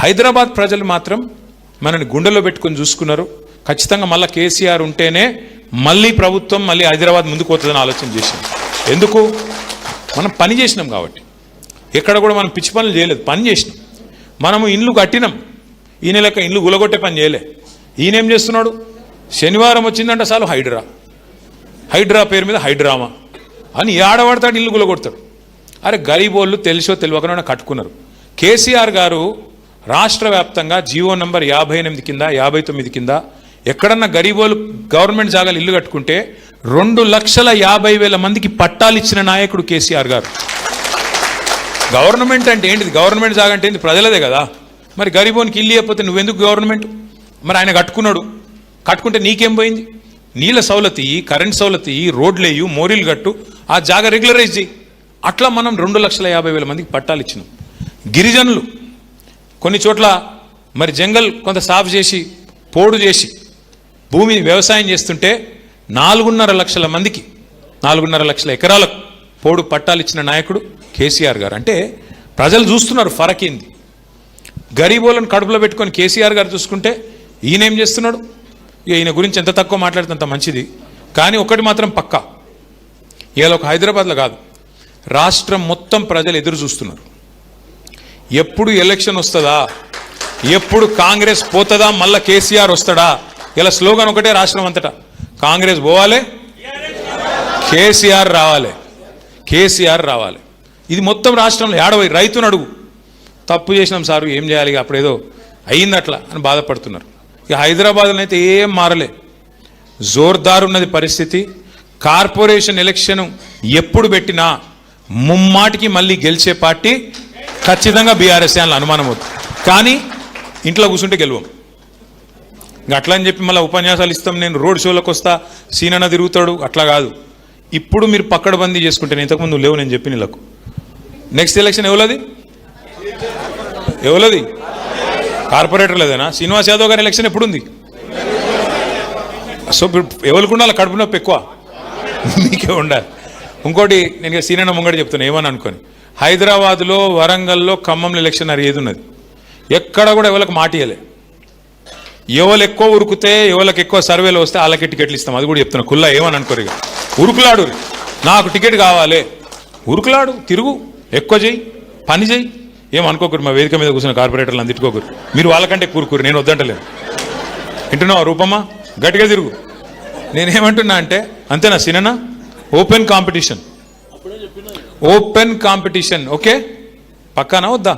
హైదరాబాద్ ప్రజలు మాత్రం మనని గుండెలో పెట్టుకొని చూసుకున్నారు. ఖచ్చితంగా మళ్ళీ కేసీఆర్ ఉంటేనే మళ్ళీ ప్రభుత్వం మళ్ళీ హైదరాబాద్ ముందుకు పోతుందని ఆలోచన చేసింది. ఎందుకు? మనం పని చేసినాం కాబట్టి. ఎక్కడ కూడా మనం పిచ్చి పనులు చేయలేదు, పని చేసినాం. మనము ఇండ్లు కట్టినాం, ఈయన లెక్క ఇండ్లు గులగొట్టే పని చేయలే. ఈయనేం చేస్తున్నాడు? శనివారం వచ్చిందంటే చాలు హైడ్రా పేరు మీద హైడ్రామా అని ఏడబడతాడు, ఇల్లు గులగొడతాడు. అరే గరీబోళ్ళు తెలిసో తెలియకనో కట్టుకున్నారు. కేసీఆర్ గారు రాష్ట్ర వ్యాప్తంగా జీవో నంబర్ 58 కింద 59 కింద ఎక్కడన్నా గరీబోళ్ళు గవర్నమెంట్ జాగాలు ఇల్లు కట్టుకుంటే 2,50,000 మందికి పట్టాలు ఇచ్చిన నాయకుడు కేసీఆర్ గారు. గవర్నమెంట్ అంటే ఏంటిది? గవర్నమెంట్ జాగా అంటే ఏంటి? ప్రజలదే కదా. మరి గరీబోనికి ఇల్లు ఇవ్వకపోతే నువ్వెందుకు గవర్నమెంట్? మరి ఆయన కట్టుకున్నాడు, కట్టుకుంటే నీకేం పోయింది? నీళ్ళ సౌలతి, కరెంట్ సౌలతి, రోడ్లేయు, మోరీలు కట్టు, ఆ జాగా రెగ్యులరైజ్ చేయి. అట్లా మనం 2,50,000 మందికి పట్టాలు ఇచ్చినాం. గిరిజనులు కొన్ని చోట్ల మరి జంగల్ కొంత సాఫ్ చేసి పోడు చేసి భూమిని వ్యవసాయం చేస్తుంటే 4.5 లక్షల మందికి 4.5 లక్షల ఎకరాలకు పోడు పట్టాలు ఇచ్చిన నాయకుడు కేసీఆర్ గారు. అంటే ప్రజలు చూస్తున్నారు ఫరక్ ఏంది. గరీబోళ్ళను కడుపులో పెట్టుకొని కేసీఆర్ గారు చూసుకుంటే ఈయనేం చేస్తున్నాడు? ఈయన గురించి ఎంత తక్కువ మాట్లాడితే అంత మంచిది. కానీ ఒకటి మాత్రం పక్కా, ఇవాళ ఒక హైదరాబాద్లో కాదు, రాష్ట్రం మొత్తం ప్రజలు ఎదురు చూస్తున్నారు. ఎప్పుడు ఎలక్షన్ వస్తుందా, ఎప్పుడు కాంగ్రెస్ పోతుందా, మళ్ళా కేసీఆర్ వస్తాడా? ఇలా స్లోగన్ ఒకటే రాష్ట్రం అంతటా, కాంగ్రెస్ పోవాలి, కేసీఆర్ రావాలి, కేసీఆర్ రావాలి. ఇది మొత్తం రాష్ట్రంలో ఏడవై. రైతును అడుగు, తప్పు చేసినాం సారు ఏం చేయాలి, అప్పుడేదో అయ్యింది అట్లా అని బాధపడుతున్నారు. ఇక హైదరాబాద్లో అయితే ఏం మారలే, జోర్దార్ ఉన్నది పరిస్థితి. కార్పొరేషన్ ఎలక్షన్ ఎప్పుడు పెట్టినా ముమ్మాటికి మళ్ళీ గెలిచే పార్టీ ఖచ్చితంగా బీఆర్ఎస్ అని అనుమానం అవుతుంది. కానీ ఇంట్లో కూర్చుంటే గెలవం. ఇంకా అట్లా అని చెప్పి మళ్ళీ ఉపన్యాసాలు ఇస్తాం, నేను రోడ్ షోలకు వస్తా, సీనన్న తిరుగుతాడు, అట్లా కాదు. ఇప్పుడు మీరు పక్కడబందీ చేసుకుంటే, నేను ఇంతకుముందు లేవు నేను చెప్పిన వీళ్ళకు. నెక్స్ట్ ఎలక్షన్ ఎవలది? కార్పొరేటర్ లేదేనా? శ్రీనివాస్ యాదవ్ గారి ఎలక్షన్ ఎప్పుడుంది? సో ఎవరికి ఉండాలి కడుపు నొప్పి ఎక్కువ? మీకే ఉండాలి. ఇంకోటి నేను సీనన్న ముంగడి చెప్తున్నా, ఏమని అనుకోని, హైదరాబాద్లో, వరంగల్లో, ఖమ్మంలో ఎలక్షన్ ఏది ఉన్నది, ఎక్కడ కూడా ఎవరికి మాట ఇవ్వలే. ఎవరు ఎక్కువ ఉరుకుతే, ఎవరికి ఎక్కువ సర్వేలు వస్తే వాళ్ళకి టికెట్లు ఇస్తాం. అది కూడా చెప్తున్నా కుల్లా, ఏమని అనుకోరు. ఇక ఉరుకులాడు, నాకు టికెట్ కావాలి, ఉరుకులాడు, తిరుగు, ఎక్కువ చెయ్యి, పని చెయ్యి, ఏమనుకోకరు. మా వేదిక మీద కూర్చున్న కార్పొరేటర్లు అందిట్టుకోకరు, మీరు వాళ్ళకంటే కూరుకోరు, నేను వద్దంటలేను. వింటున్నావా రూపమ్మ? గట్టిగా తిరుగు. నేనేమంటున్నా అంటే, అంతేనా సినన్నా? Open competition, open competition, okay పక్కానా వద్దా?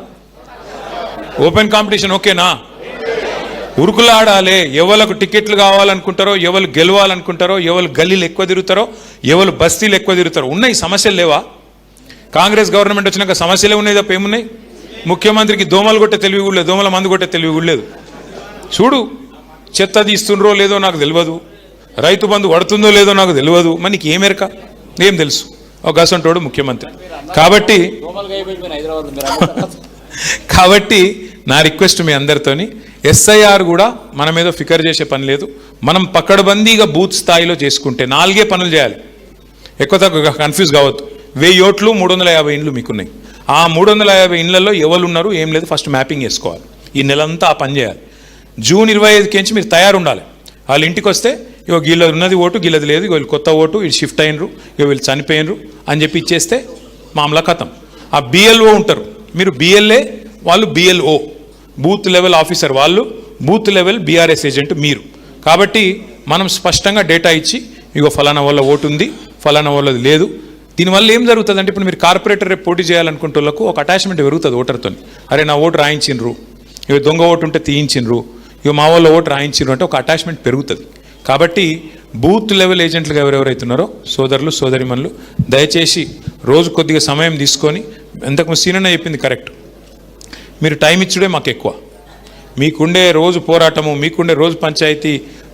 ఓపెన్ కాంపిటీషన్ ఓకేనా? ఉరుకులాడాలి. ఎవరికి టికెట్లు కావాలనుకుంటారో, ఎవరు గెలవాలనుకుంటారో, ఎవరు గల్లీలు ఎక్కువ తిరుగుతారో, ఎవరు బస్తీలు ఎక్కువ తిరుగుతారో. ఉన్నాయి సమస్యలు లేవా? కాంగ్రెస్ గవర్నమెంట్ వచ్చినాక సమస్యలే ఉన్నాయి తప్ప ఏమున్నాయి? ముఖ్యమంత్రికి దోమలు కొట్టే తెలివి కూడా లేదు, దోమల మందు కొట్టే తెలివి కూడా లేదు. చూడు, చెత్త తీస్తుండ్రో లేదో నాకు తెలియదు, రైతు బంధు పడుతుందో లేదో నాకు తెలియదు, మరి నీకు ఏమేరక? ఏం తెలుసు? ఒక గసంటోడు ముఖ్యమంత్రి. కాబట్టి నా రిక్వెస్ట్ మీ అందరితోని, ఎస్ఐఆర్ కూడా మన మీద ఫికర్ చేసే పని లేదు. మనం పక్కడబందీగా బూత్ స్థాయిలో చేసుకుంటే 4 పనులు చేయాలి. ఎక్కువ తక్కువ కన్ఫ్యూజ్ కావద్దు. 1000 ఓట్లు, 350 ఇండ్లు మీకున్నాయి. ఆ 350 ఇండ్లలో ఎవరు ఉన్నారు ఏం లేదు ఫస్ట్ మ్యాపింగ్ చేసుకోవాలి. ఈ నెలంతా ఆ పని చేయాలి. జూన్ 25కి నుంచి మీరు తయారు ఉండాలి. వాళ్ళ ఇంటికి వస్తే ఇగో వీళ్ళది ఉన్నది ఓటు, వీళ్ళది లేదు, వీళ్ళు కొత్త ఓటు, వీళ్ళు షిఫ్ట్ అయినరు, ఇక వీళ్ళు చనిపోయినరు అని చెప్పి ఇచ్చేస్తే మామూలు కథం. ఆ బిఎల్ఓ ఉంటారు, మీరు బిఎల్ఏ, వాళ్ళు బిఎల్ఓ, బూత్ లెవెల్ ఆఫీసర్ వాళ్ళు, బూత్ లెవెల్ బీఆర్ఎస్ ఏజెంట్ మీరు. కాబట్టి మనం స్పష్టంగా డేటా ఇచ్చి, ఇగో ఫలానా వాళ్ళ ఓటు ఉంది, ఫలానా వాళ్ళది లేదు. దీనివల్ల ఏం జరుగుతుంది అంటే, ఇప్పుడు మీరు కార్పొరేటర్ రేపు పోటీ చేయాలనుకుంటే వాళ్ళకు ఒక అటాచ్మెంట్ పెరుగుతుంది ఓటర్తో. అరే నా ఓటు రాయించిండ్రు, ఇవి దొంగ ఓటు ఉంటే తీయించిండ్రు, ఇవి మా వాళ్ళ ఓటు రాయించిండ్రు అంటే ఒక అటాచ్మెంట్ పెరుగుతుంది. కాబట్టి బూత్ లెవెల్ ఏజెంట్లుగా ఎవరెవరైతున్నారో సోదరులు సోదరిమణులు దయచేసి రోజు కొద్దిగా సమయం తీసుకొని, ఎంతకు సీనన్న చెప్పింది కరెక్ట్, మీరు టైం ఇచ్చుడే మాకు ఎక్కువ. మీకుండే రోజు పోరాటము, మీకుండే రోజు పంచాయతీ,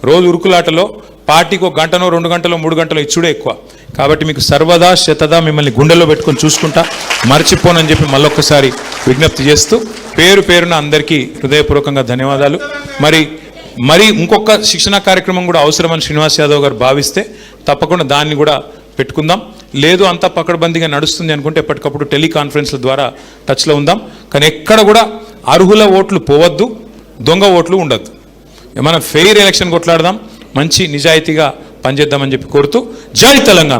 రోజు ఉరుకులాటలో పార్టీకి 1 గంటనో 2 గంటలో 3 గంటలో ఇచ్చుడే ఎక్కువ. కాబట్టి మీకు సర్వదా శతదా మిమ్మల్ని గుండెల్లో పెట్టుకొని చూసుకుంటా, మర్చిపోనని చెప్పి మళ్ళొక్కసారి విజ్ఞప్తి చేస్తూ పేరు పేరున అందరికీ హృదయపూర్వకంగా ధన్యవాదాలు. మరి ఇంకొక శిక్షణా కార్యక్రమం కూడా అవసరమని శ్రీనివాస్ యాదవ్ గారు భావిస్తే తప్పకుండా దాన్ని కూడా పెట్టుకుందాం. లేదు అంతా పకడ్బందీగా నడుస్తుంది అనుకుంటే ఎప్పటికప్పుడు టెలికాన్ఫరెన్స్ల ద్వారా టచ్లో ఉందాం. కానీ ఎక్కడ కూడా అర్హుల ఓట్లు పోవద్దు, దొంగ ఓట్లు ఉండద్దు. మనం ఫెయిర్ ఎలక్షన్ కొట్లాడదాం, మంచి నిజాయితీగా పనిచేద్దామని చెప్పి కోరుతూ జై తెలంగాణ.